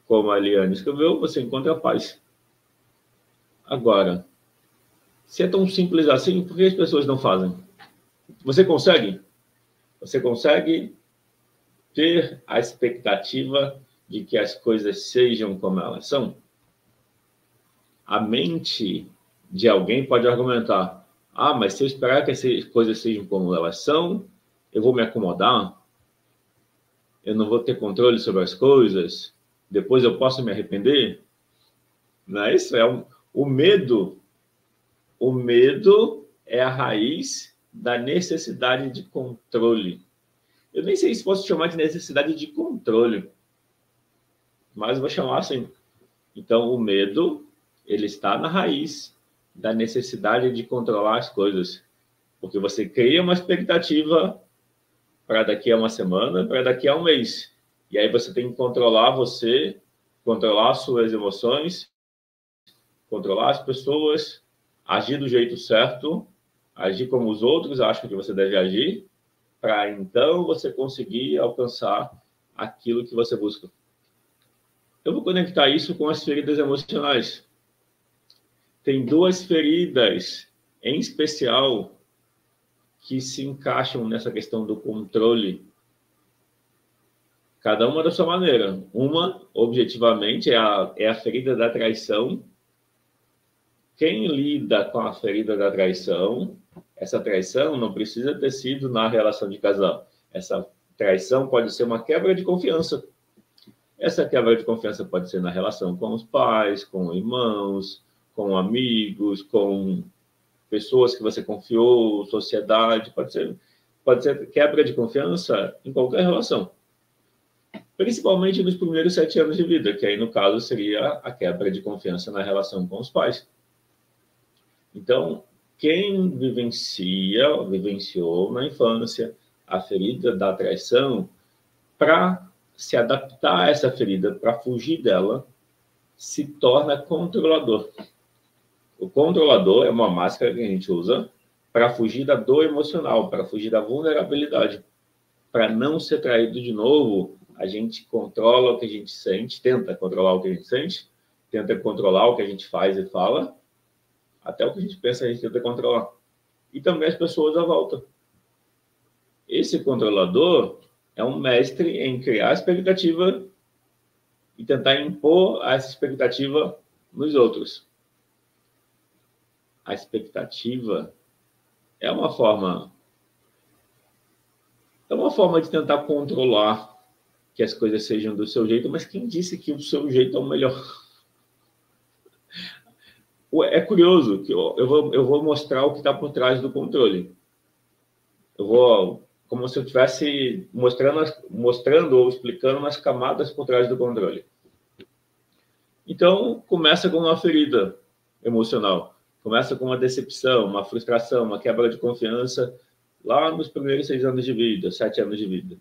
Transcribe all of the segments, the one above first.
como a Eliane escreveu, você encontra a paz. Agora, se é tão simples assim, por que as pessoas não fazem? Você consegue? Você consegue ter a expectativa de que as coisas sejam como elas são? A mente de alguém pode argumentar: ah, mas se eu esperar que as coisas sejam como elas são, eu vou me acomodar, eu não vou ter controle sobre as coisas, depois eu posso me arrepender. Não é isso? O medo. O medo é a raiz da necessidade de controle. Eu nem sei se posso chamar de necessidade de controle, mas vou chamar assim. Então, o medo, ele está na raiz da necessidade de controlar as coisas. Porque você cria uma expectativa para daqui a uma semana, para daqui a um mês. E aí você tem que controlar você, controlar suas emoções, controlar as pessoas, agir do jeito certo, agir como os outros acham que você deve agir, para então você conseguir alcançar aquilo que você busca. Eu vou conectar isso com as feridas emocionais. Tem duas feridas, em especial, que se encaixam nessa questão do controle. Cada uma da sua maneira. Uma, objetivamente, é a ferida da traição. Quem lida com a ferida da traição, essa traição não precisa ter sido na relação de casal. Essa traição pode ser uma quebra de confiança. Essa quebra de confiança pode ser na relação com os pais, com irmãos, com amigos, com pessoas que você confiou, sociedade, pode ser quebra de confiança em qualquer relação. Principalmente nos primeiros 7 anos de vida, que aí, no caso, seria a quebra de confiança na relação com os pais. Então, quem vivenciou na infância a ferida da traição, para se adaptar a essa ferida, para fugir dela, se torna controlador. O controlador é uma máscara que a gente usa para fugir da dor emocional, para fugir da vulnerabilidade. Para não ser traído de novo, a gente controla o que a gente sente, tenta controlar o que a gente sente, tenta controlar o que a gente faz e fala, até o que a gente pensa a gente tenta controlar. E também as pessoas à volta. Esse controlador é um mestre em criar expectativa e tentar impor essa expectativa nos outros. A expectativa é uma forma de tentar controlar que as coisas sejam do seu jeito, mas quem disse que o seu jeito é o melhor? É curioso que eu vou mostrar o que está por trás do controle. Eu vou, como se eu estivesse mostrando ou explicando umas camadas por trás do controle. Então, começa com uma ferida emocional. Começa com uma decepção, uma frustração, uma quebra de confiança lá nos primeiros 6 anos de vida, 7 anos de vida.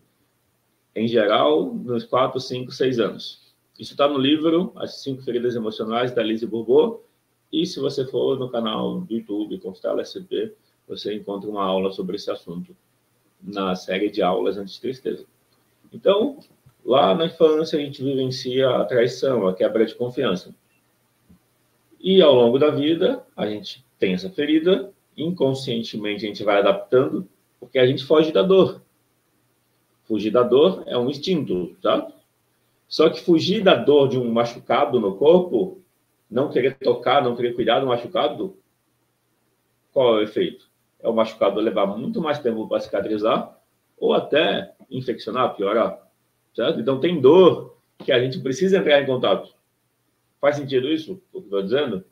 Em geral, nos 4, 5, 6 anos. Isso está no livro As 5 Feridas Emocionais, da Lise Bourbeau. E se você for no canal do YouTube, Constela SP, você encontra uma aula sobre esse assunto, na série de aulas anti-tristeza. Então, lá na infância, a gente vivencia a traição, a quebra de confiança. E ao longo da vida, a gente tem essa ferida, inconscientemente a gente vai adaptando, porque a gente foge da dor. Fugir da dor é um instinto, tá? Só que fugir da dor de um machucado no corpo, não querer tocar, não querer cuidar do machucado, qual é o efeito? É o machucado levar muito mais tempo para cicatrizar, ou até infeccionar, piorar, certo? Então tem dor que a gente precisa entrar em contato. Faz sentido isso, o que eu estou dizendo?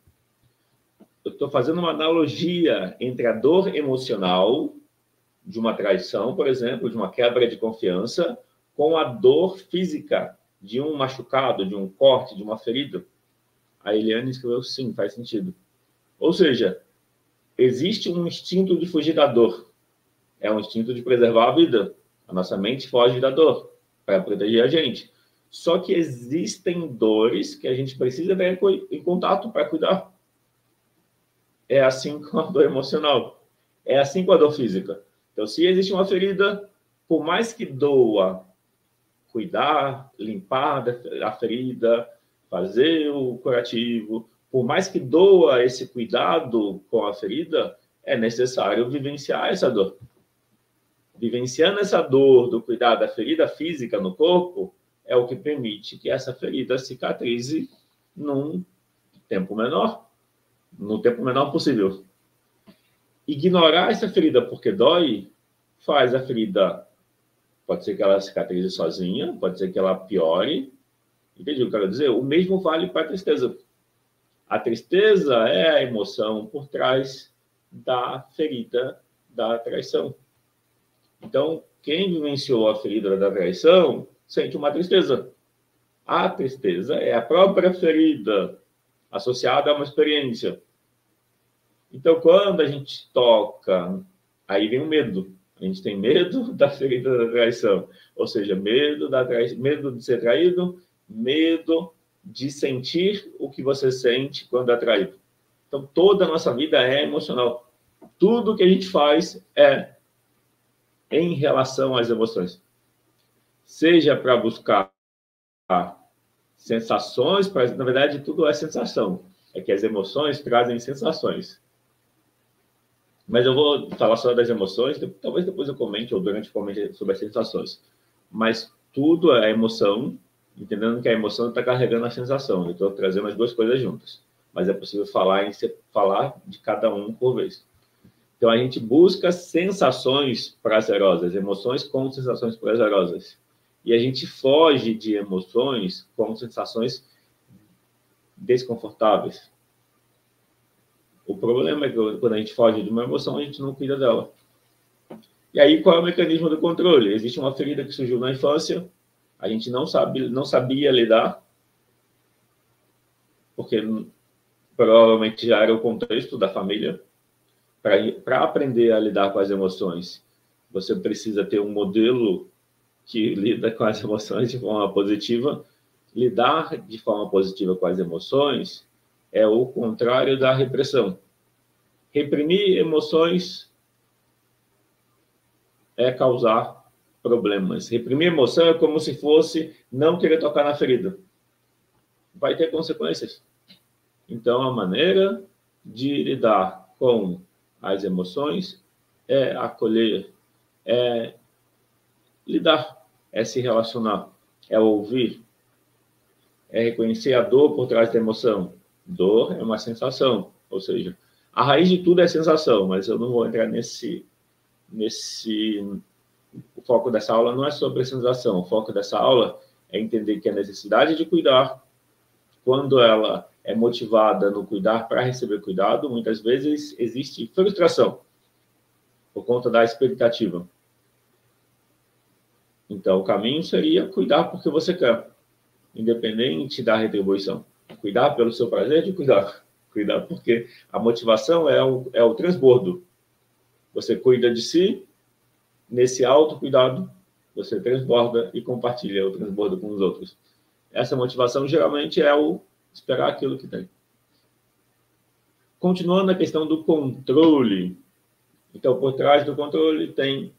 Eu estou fazendo uma analogia entre a dor emocional de uma traição, por exemplo, de uma quebra de confiança, com a dor física de um machucado, de um corte, de uma ferida. A Eliane escreveu sim, faz sentido. Ou seja, existe um instinto de fugir da dor. É um instinto de preservar a vida. A nossa mente foge da dor para proteger a gente. Só que existem dores que a gente precisa ter em contato para cuidar. É assim com a dor emocional. É assim com a dor física. Então, se existe uma ferida, por mais que doa cuidar, limpar a ferida, fazer o curativo. Por mais que doa esse cuidado com a ferida, é necessário vivenciar essa dor. Vivenciando essa dor do cuidado da ferida física no corpo, é o que permite que essa ferida cicatrize no tempo menor possível. Ignorar essa ferida porque dói faz a ferida, pode ser que ela cicatrize sozinha, pode ser que ela piore. Entende o que eu quero dizer? O mesmo vale para a tristeza. A tristeza é a emoção por trás da ferida da traição. Então, quem vivenciou a ferida da traição sente uma tristeza. A tristeza é a própria ferida associada a uma experiência. Então, quando a gente toca, aí vem o medo. A gente tem medo da ferida da traição. Ou seja, medo de ser traído, medo de sentir o que você sente quando é traído. Então, toda a nossa vida é emocional. Tudo que a gente faz é em relação às emoções. Seja para buscar sensações, na verdade, tudo é sensação. É que as emoções trazem sensações. Mas eu vou falar só das emoções, talvez depois eu comente, ou durante comente sobre as sensações. Mas tudo é emoção, entendendo que a emoção está carregando a sensação. Eu estou trazendo as duas coisas juntas. Mas é possível falar de cada um por vez. Então, a gente busca sensações prazerosas, emoções com sensações prazerosas. E a gente foge de emoções com sensações desconfortáveis. O problema é que quando a gente foge de uma emoção, a gente não cuida dela. E aí, qual é o mecanismo do controle? Existe uma ferida que surgiu na infância, a gente não sabia lidar, porque provavelmente já era o contexto da família. Para aprender a lidar com as emoções, você precisa ter um modelo que lida com as emoções de forma positiva. Lidar de forma positiva com as emoções é o contrário da repressão. Reprimir emoções é causar problemas. Reprimir emoção é como se fosse não querer tocar na ferida. Vai ter consequências. Então, a maneira de lidar com as emoções é acolher, é lidar, é se relacionar, é ouvir, é reconhecer a dor por trás da emoção. Dor é uma sensação, ou seja, a raiz de tudo é sensação, mas eu não vou entrar nesse... O foco dessa aula não é sobre a sensação, o foco dessa aula é entender que a necessidade de cuidar, quando ela é motivada no cuidar para receber cuidado, muitas vezes existe frustração por conta da expectativa. Então, o caminho seria cuidar porque você quer, independente da retribuição. Cuidar pelo seu prazer de cuidar. Cuidar porque a motivação é o transbordo. Você cuida de si, nesse autocuidado, você transborda e compartilha o transbordo com os outros. Essa motivação, geralmente, é o esperar aquilo que tem. Continuando a questão do controle. Então, por trás do controle tem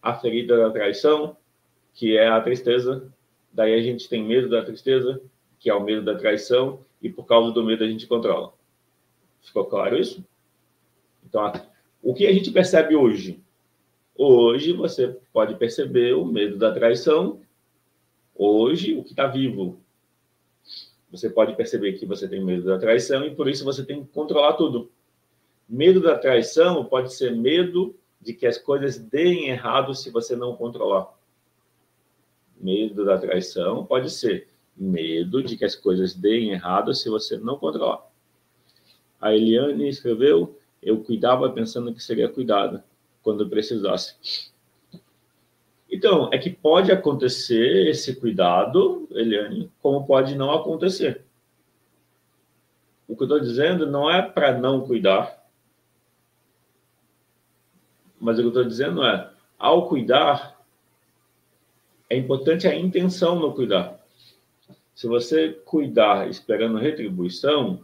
a ferida da traição, que é a tristeza. Daí a gente tem medo da tristeza, que é o medo da traição, e por causa do medo a gente controla. Ficou claro isso? Então, o que a gente percebe hoje? Hoje você pode perceber o medo da traição. Hoje, o que está vivo. Você pode perceber que você tem medo da traição e por isso você tem que controlar tudo. Medo da traição pode ser medo de que as coisas deem errado se você não controlar. Medo da traição pode ser medo de que as coisas deem errado se você não controlar. A Eliane escreveu: eu cuidava pensando que seria cuidada quando precisasse. Então, é que pode acontecer esse cuidado, Eliane, como pode não acontecer. O que eu estou dizendo não é para não cuidar, mas o que eu estou dizendo é, ao cuidar, é importante a intenção no cuidar. Se você cuidar esperando retribuição,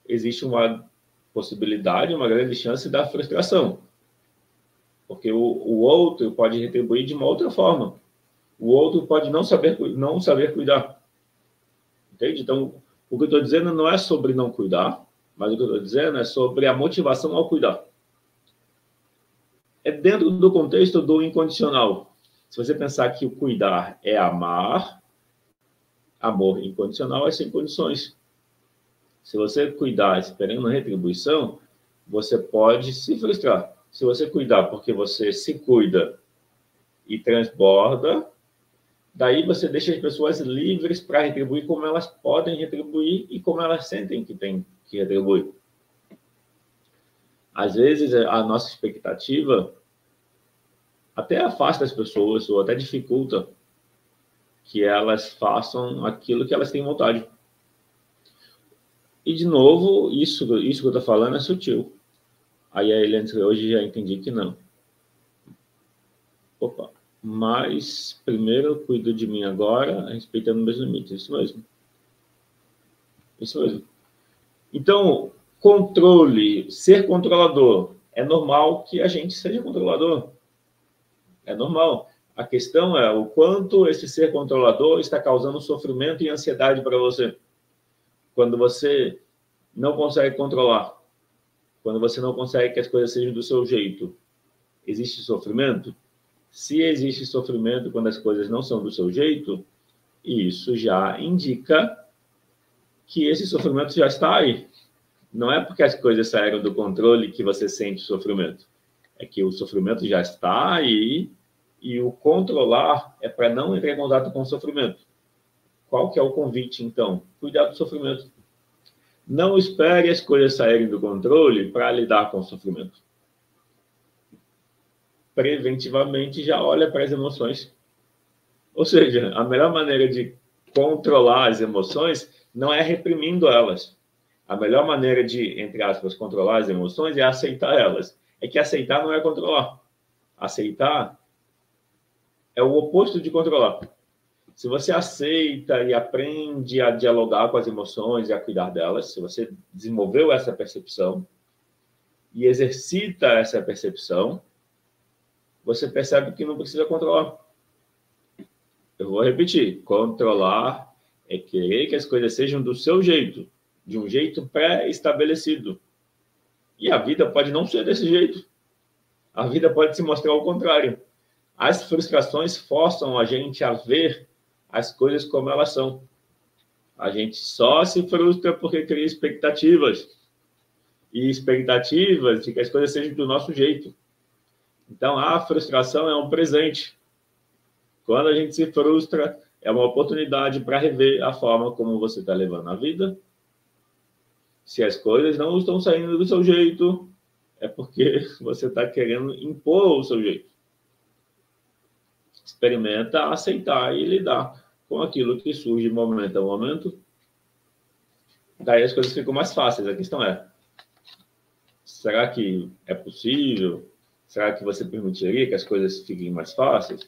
existe uma possibilidade, uma grande chance da frustração. Porque o outro pode retribuir de uma outra forma. O outro pode não saber cuidar. Entende? Então, o que eu estou dizendo não é sobre não cuidar, mas o que eu estou dizendo é sobre a motivação ao cuidar. É dentro do contexto do incondicional. Se você pensar que o cuidar é amar, amor incondicional é sem condições. Se você cuidar esperando uma retribuição, você pode se frustrar. Se você cuidar porque você se cuida e transborda, daí você deixa as pessoas livres para retribuir como elas podem retribuir e como elas sentem que tem que retribuir. Às vezes, a nossa expectativa até afasta as pessoas ou até dificulta que elas façam aquilo que elas têm vontade. E, de novo, isso que eu estou falando é sutil. Aí a Eliane, hoje já entendi que não. Opa, mas primeiro eu cuido de mim agora, respeitando meus limites. Isso mesmo. Isso mesmo. Então, controle, ser controlador. É normal que a gente seja controlador. É normal. A questão é o quanto esse ser controlador está causando sofrimento e ansiedade para você. Quando você não consegue controlar, quando você não consegue que as coisas sejam do seu jeito, existe sofrimento? Se existe sofrimento quando as coisas não são do seu jeito, isso já indica que esse sofrimento já está aí. Não é porque as coisas saíram do controle que você sente sofrimento. É que o sofrimento já está aí e o controlar é para não entrar em contato com o sofrimento. Qual que é o convite, então? Cuidar do sofrimento. Não espere as coisas saírem do controle para lidar com o sofrimento. Preventivamente já olha para as emoções. Ou seja, a melhor maneira de controlar as emoções não é reprimindo elas. A melhor maneira de, entre aspas, controlar as emoções é aceitar elas. É que aceitar não é controlar. Aceitar é o oposto de controlar. Se você aceita e aprende a dialogar com as emoções e a cuidar delas, se você desenvolveu essa percepção e exercita essa percepção, você percebe que não precisa controlar. Eu vou repetir. Controlar é querer que as coisas sejam do seu jeito, de um jeito pré-estabelecido. E a vida pode não ser desse jeito. A vida pode se mostrar ao contrário. As frustrações forçam a gente a ver as coisas como elas são. A gente só se frustra porque cria expectativas. E expectativas de que as coisas sejam do nosso jeito. Então, a frustração é um presente. Quando a gente se frustra, é uma oportunidade para rever a forma como você está levando a vida. Se as coisas não estão saindo do seu jeito, é porque você está querendo impor o seu jeito. Experimenta aceitar e lidar com aquilo que surge de momento a momento. Daí as coisas ficam mais fáceis. A questão é, será que é possível? Será que você permitiria que as coisas fiquem mais fáceis?